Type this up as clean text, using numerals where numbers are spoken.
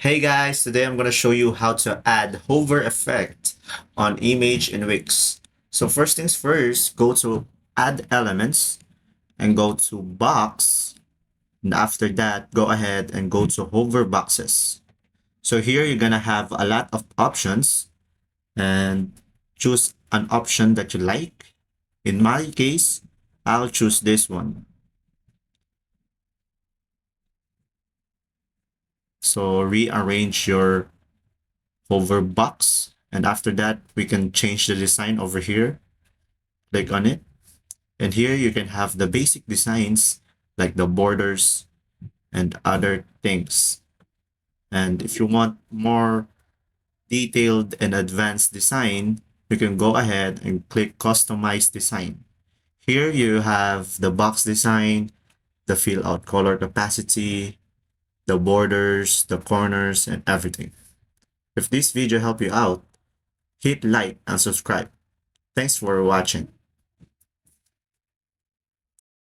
Hey guys, today I'm going to show you how to add hover effect on image in Wix. So first things first, go to add elements and go to box. And after that, go ahead and go to hover boxes. So here you're going to have a lot of options and choose an option that you like. In my case, I'll choose this one. So rearrange your hover box, and after that we can change the design over here. Click on it, and here you can have the basic designs like the borders and other things. And if you want more detailed and advanced design, you can go ahead and click customize design. Here you have the box design, the fill out color capacity, the borders, the corners, and everything. If this video helped you out, hit like and subscribe. Thanks for watching.